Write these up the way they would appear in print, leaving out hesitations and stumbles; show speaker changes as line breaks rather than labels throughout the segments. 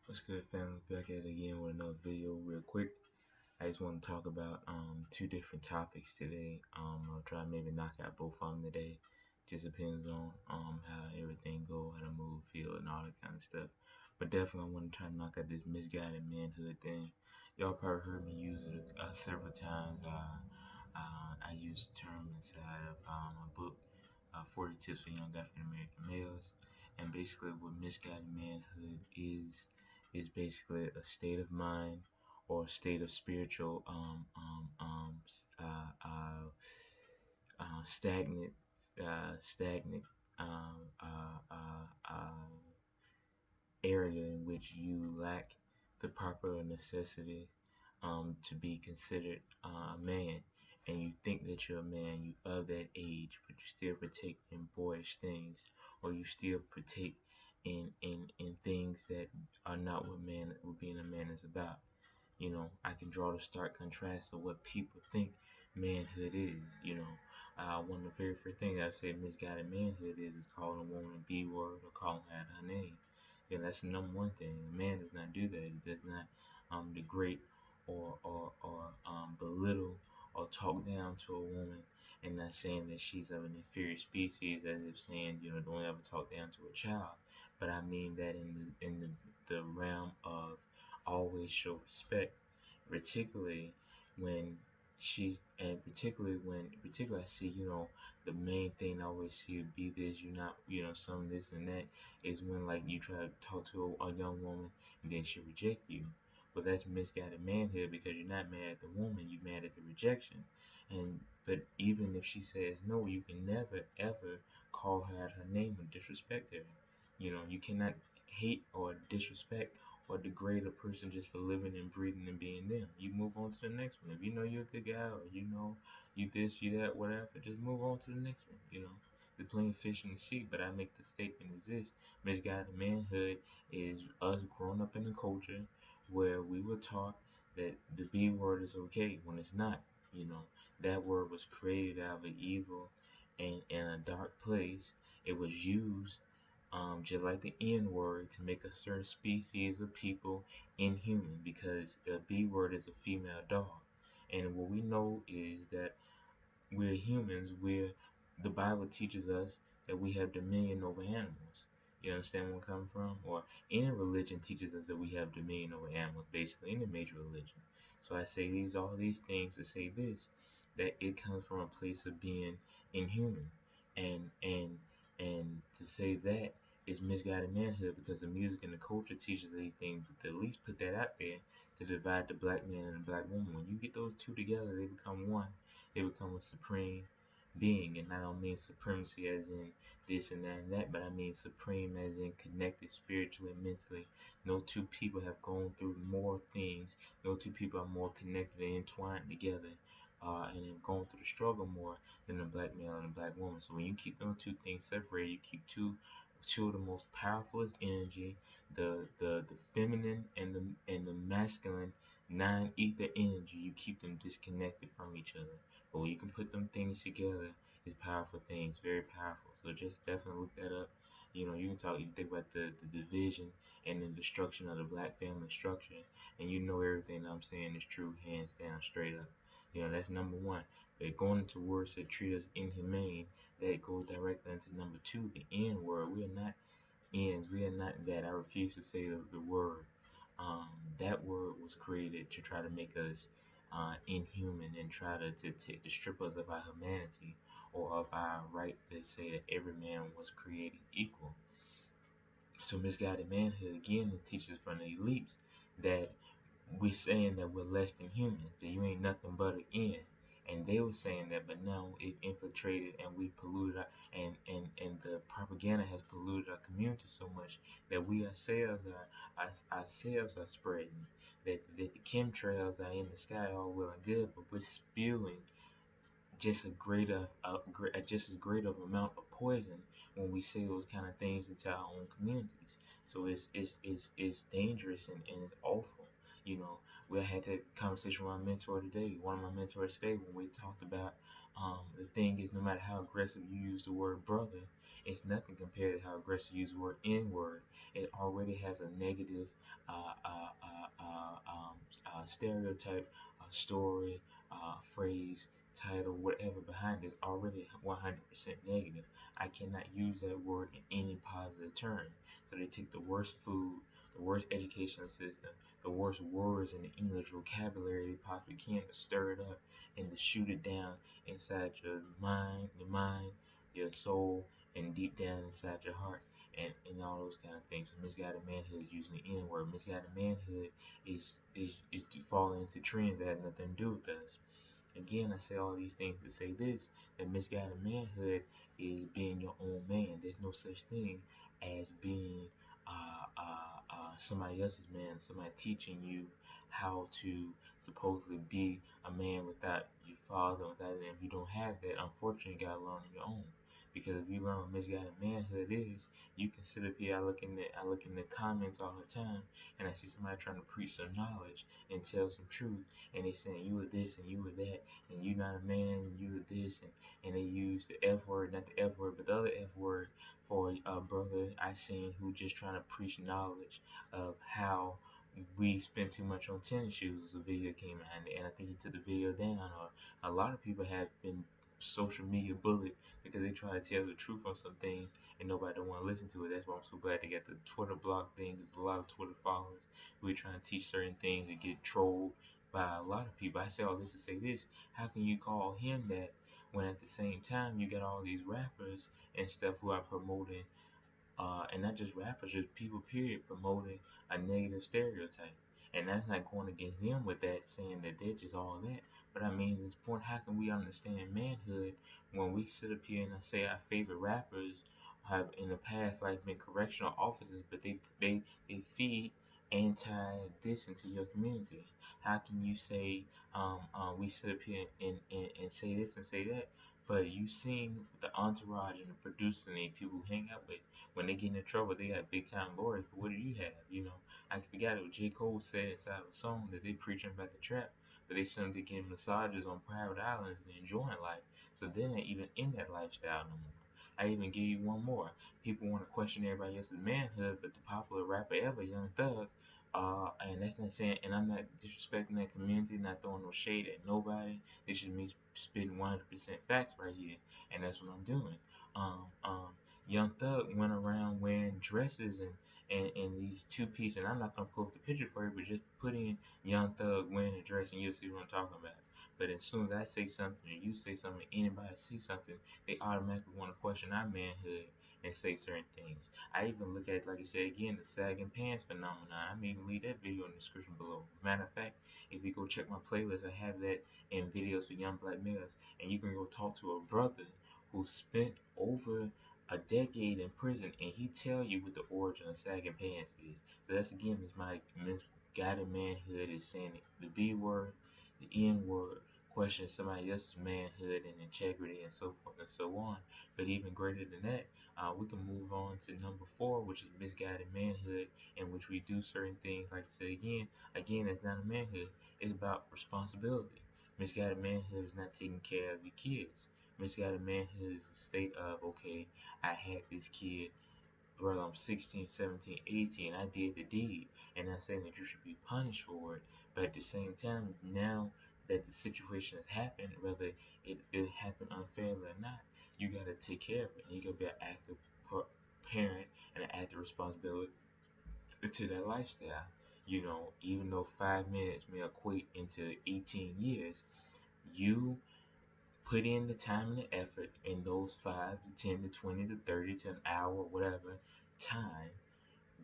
What's good, family? Back at it again with another video real quick. I just want to talk about two different topics today. I'll try to maybe knock out both of them today. Just depends on how everything go, how the mood feel, and all that kind of stuff. But definitely I want to try to knock out this misguided manhood thing. Y'all probably heard me use it several times. I use the term inside of my book, 40 Tips for Young African American Males. And basically, what misguided manhood is basically a state of mind or a state of spiritual stagnant stagnant um, uh, uh, uh, area in which you lack the proper necessity to be considered a man, and you think that you're a man, you of that age, but you still partake in boyish things, or you still partake in things that are not what being a man is about. I can draw the stark contrast of what people think manhood is. One of the very first things I say misguided manhood is calling a woman a B word or calling her out her name. That's the number one thing. A man does not do that. He does not degrade or belittle or talk down to a woman, and not saying that she's of an inferior species, as if saying, don't ever talk down to a child. But I mean that in the realm of always show respect, particularly when particularly I see, the main thing I always see would be this, you're not, some this and that, is when like you try to talk to a young woman and then she reject you. But that's misguided manhood, because you're not mad at the woman, you're mad at the rejection. But even if she says no, you can never ever call her out her name or disrespect her. You cannot hate or disrespect or degrade a person just for living and breathing and being them. You move on to the next one. If you know you're a good guy, or you this, you that, whatever, just move on to the next one. The plain fish in the sea. But I make the statement is this: misguided manhood is us growing up in a culture where we were taught that the B word is okay when it's not. You know, that word was created out of an evil and in a dark place. It was used just like the N word, to make a certain species of people inhuman, because the B word is a female dog. And what we know is that we're humans. The Bible teaches us that we have dominion over animals. You understand where I'm coming from? Or any religion teaches us that we have dominion over animals, basically, any major religion. So I say all these things to say this, that it comes from a place of being inhuman. And to say that is misguided manhood, because the music and the culture teaches these things, to at least put that out there, to divide the black man and the black woman. When you get those two together, they become one. They become a supreme being. And I don't mean supremacy as in this and that and that, but I mean supreme as in connected spiritually and mentally. No two people have gone through more things. No two people are more connected and entwined together, and have gone through the struggle more than a black male and a black woman. So when you keep those two things separated, you keep two of the most powerful energy, the feminine and the masculine non-ether energy. You keep them disconnected from each other. But when you can put them things together, it's powerful things, very powerful. So just definitely look that up. You can think about the division and the destruction of the black family structure, and everything I'm saying is true, hands down, straight up. That's number one. But going into words that treat us inhumane, that goes directly into number two, the N word. We are not ends. We are not that. I refuse to say the word. That word was created to try to make us inhuman, and try to strip us of our humanity, or of our right to say that every man was created equal. So misguided manhood again, it teaches from the elites that we're saying that we're less than humans, that you ain't nothing but an N. And they were saying that, but now it infiltrated, and we polluted and the propaganda has polluted our community so much that we ourselves are spreading. That the chemtrails are in the sky, all well and good, but we're spewing just as great of amount of poison when we say those kind of things into our own communities. So it's dangerous, and it's awful. We had that conversation with my mentor today. One of my mentors today, when we talked about the thing is, no matter how aggressive you use the word brother, It's nothing compared to how aggressive you use the word N word. It already has a negative stereotype, story, phrase, title, whatever behind it, already 100% negative. I cannot use that word in any positive term. So they take the worst food, the worst educational system, the worst words in the English vocabulary they possibly can to stir it up and to shoot it down inside your mind, your soul, and deep down inside your heart. And all those kind of things. So misguided manhood is using the N word. Misguided manhood is falling into trends that have nothing to do with us. Again, I say all these things to say this, that misguided manhood is being your own man. There's no such thing as being somebody else's man, somebody teaching you how to supposedly be a man without your father, without it. If you don't have that, unfortunately, you gotta learn on your own. Because if you learn what misguided manhood is, you can sit up here. I look in the comments all the time, and I see somebody trying to preach some knowledge and tell some truth, and they saying you were this and you were that, and you not a man, and you were this, and they use the F word, not the F word, but the other F word for a brother I seen who just trying to preach knowledge of how we spend too much on tennis shoes. As a video came out, and I think he took the video down. Or a lot of people have been social media bullied because they try to tell the truth on some things and nobody don't want to listen to it. That's why I'm so glad they got the Twitter block thing. There's a lot of Twitter followers who are trying to teach certain things and get trolled by a lot of people. I say all this to say this: how can you call him that when at the same time you got all these rappers and stuff who are promoting and not just rappers, just people period promoting a negative stereotype. And that's not going against them with that, saying that they're just all that. But I mean, at this point, how can we understand manhood when we sit up here and I say our favorite rappers have in the past like been correctional officers, but they feed anti this into your community? How can you say we sit up here and say this and say that, but you seen the entourage and the producer and the people who hang out with, when they get in trouble, they got big time lawyers. But what do you have? You know, I forgot what J. Cole said inside of a song that they preaching about the trap, but they seem to get massages on private islands and enjoying life. So they're not even in that lifestyle no more. I even give you one more. People want to question everybody else's manhood, but the popular rapper ever, Young Thug, and that's not saying, and I'm not disrespecting that community, not throwing no shade at nobody. This is me spitting 100% facts right here, and that's what I'm doing. Um, um, Young Thug went around wearing dresses and these two pieces. And I'm not gonna pull up the picture for you, but just put in Young Thug wearing a dress and you'll see what I'm talking about. But as soon as I say something or you say something, anybody see something, they automatically want to question our manhood and say certain things. I even look at, like I said again, the sagging pants phenomenon. I may even leave that video in the description below. Matter of fact, if you go check my playlist, I have that in videos for young black males, and you can go talk to a brother who spent over a decade in prison, and he tell you what the origin of sagging pants is. So that's again misguided manhood is saying the B word, the N word, question somebody else's manhood and integrity and so forth and so on. But even greater than that, we can move on to number 4, which is misguided manhood, in which we do certain things. Like I said again, it's not a manhood. It's about responsibility. Misguided manhood is not taking care of your kids. Misguided manhood is a state of, okay, I had this kid, brother, I'm 16, 17, 18, I did the deed, and I'm saying that you should be punished for it, but at the same time, now that the situation has happened, whether it happened unfairly or not, you gotta take care of it, and you gotta be an active parent and an active responsibility to that lifestyle. You know, even though 5 minutes may equate into 18 years, you put in the time and the effort in those 5 to 10 to 20 to 30 to an hour, whatever time,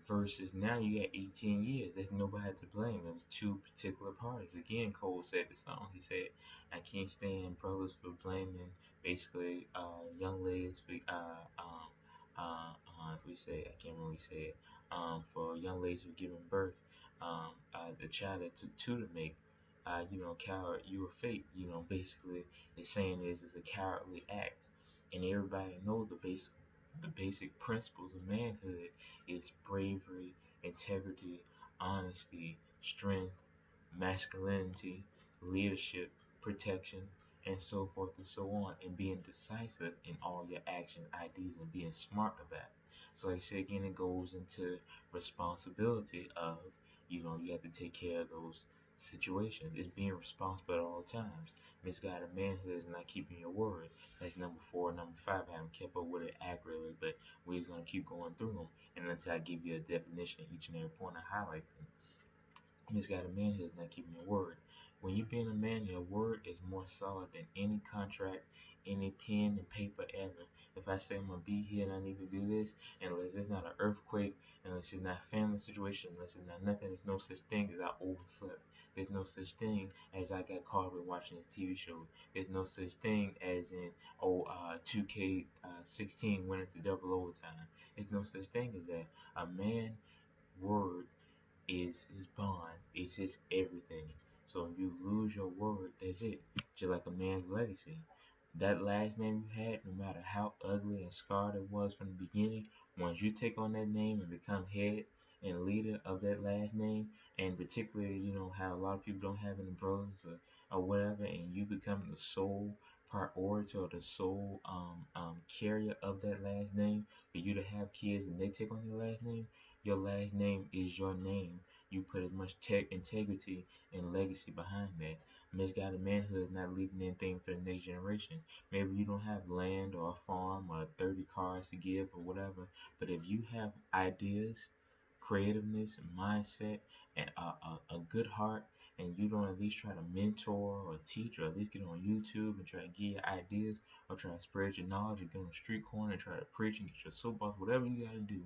versus now you got 18 years. There's nobody to blame. It was two particular parties. Again, Cole said the song. He said, "I can't stand brothers for blaming basically young ladies for we say I can't remember what he said for young ladies for giving birth. The child that took two to make. Coward, you were fake. You know, basically, the saying is it's a cowardly act, and everybody knows the basic principles of manhood is bravery, integrity, honesty, strength, masculinity, leadership, protection, and so forth and so on, and being decisive in all your action ideas and being smart about it. So like I said again, it goes into responsibility of, you have to take care of those situations. It's being responsible at all times. Misguided manhood is not keeping your word. That's number four. Number five, I haven't kept up with it accurately, but we're going to keep going through them. And until I give you a definition of each and every point, I highlight them. Misguided manhood is not keeping your word. When you being a man, your word is more solid than any contract, any pen and paper ever. If I say I'm gonna be here and I need to do this, unless it's not an earthquake, unless it's not a family situation, unless it's not nothing, there's no such thing as I overslept. There's no such thing as I got caught up in watching this TV show. There's no such thing as in 2K16 went into double overtime. There's no such thing as that. A man word is his bond, it's his everything. So if you lose your word, that's it. Just like a man's legacy. That last name you had, no matter how ugly and scarred it was from the beginning, once you take on that name and become head and leader of that last name, and particularly, how a lot of people don't have any brothers or whatever, and you become the sole priority or the sole carrier of that last name, for you to have kids and they take on your last name, your last name is your name. You put as much integrity and legacy behind that. Misguided manhood is not leaving anything for the next generation. Maybe you don't have land or a farm or 30 cars to give or whatever, but if you have ideas, creativeness, mindset, and a good heart, and you don't at least try to mentor or teach or at least get on YouTube and try to get your ideas or try to spread your knowledge or get on the street corner and try to preach and get your soapbox, whatever you got to do,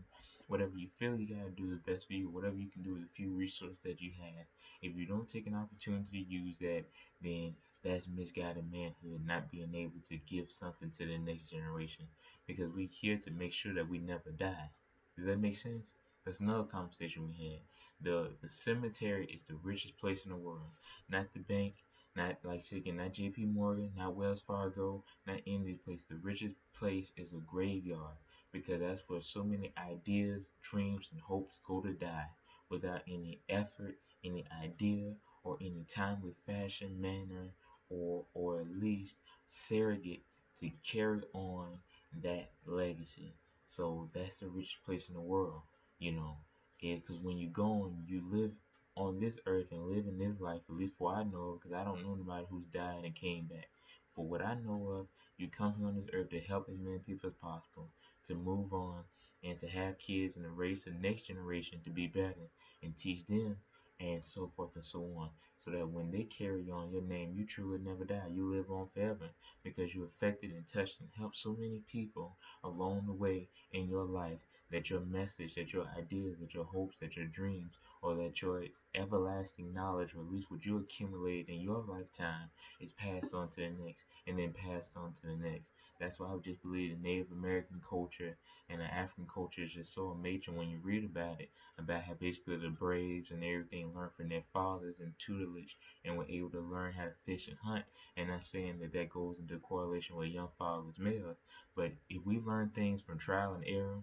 whatever you feel you got to do is best for you, whatever you can do with the few resources that you have. If you don't take an opportunity to use that, then that's misguided manhood, not being able to give something to the next generation. Because we're here to make sure that we never die. Does that make sense? That's another conversation we had. The cemetery is the richest place in the world, not the bank, not like again, not J.P. Morgan, not Wells Fargo, not any of these places. The richest place is a graveyard because that's where so many ideas, dreams, and hopes go to die without any effort, any idea, or any timely fashion, manner, or at least surrogate to carry on that legacy. So that's the richest place in the world, you know. Because when you go and you live on this earth and live in this life, at least for I know, because I don't know anybody who's died and came back. For what I know of, you come here on this earth to help as many people as possible, to move on, and to have kids and to raise the next generation to be better and teach them and so forth and so on. So that when they carry on your name, you truly never die. You live on forever because you affected and touched and helped so many people along the way in your life that your message, that your ideas, that your hopes, that your dreams, or that your everlasting knowledge, or at least what you accumulate in your lifetime, is passed on to the next and then passed on to the next. That's why I just believe the Native American culture and the African culture is just so amazing when you read about how basically the Braves and everything learned from their fathers and tutelage and were able to learn how to fish and hunt. And not saying that that goes into correlation with young fathers males, but if we learn things from trial and error,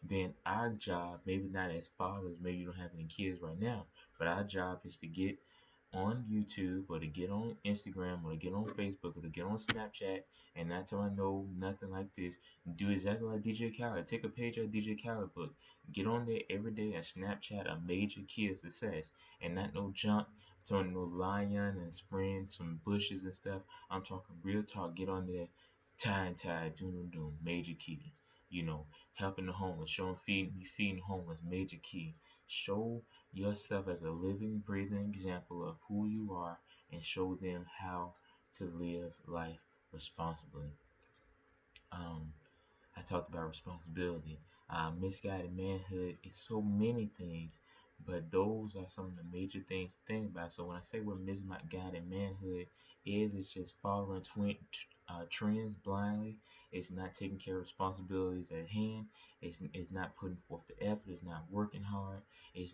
then our job, maybe not as fathers, maybe you don't have any kids right now, but our job is to get on YouTube or to get on Instagram or to get on Facebook or to get on Snapchat and not till I know nothing like this. Do exactly like DJ Khaled. Take a page of DJ Khaled book. Get on there every day and Snapchat a major key of success and not no junk. Talking no lion and spraying some bushes and stuff. I'm talking real talk. Get on there, tie and tie, doom doom, major key. You know, helping the homeless, showing feeding homeless, major key. Show yourself as a living, breathing example of who you are and show them how to live life responsibly. Um, I talked about responsibility. Misguided manhood is so many things, but those are some of the major things to think about. So when I say what misguided manhood is, it's just following trends blindly. It's not taking care of responsibilities at hand. It's not putting forth the effort. It's not working hard. It's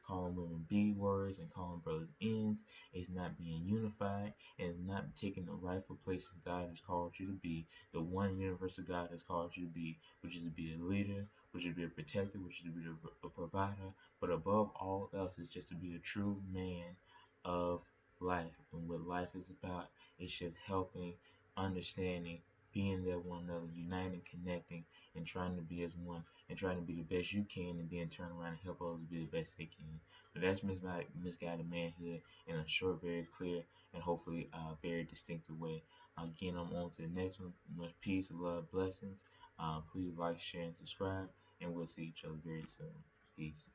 calling women B words and calling brothers N's. It's not being unified and it's not taking the rightful places God has called you to be, the one universal God has called you to be, which is to be a leader, which is to be a protector, which is to be a provider, but above all else is just to be a true man of life. And what life is about is just helping, understanding, being there one another, uniting, connecting, and trying to be as one, and trying to be the best you can, and then turn around and help others be the best they can. So that's Misguided Manhood in a short, very clear, and hopefully very distinctive way. Again, I'm on to the next one. Much peace, love, blessings. Please like, share, and subscribe, and we'll see each other very soon. Peace.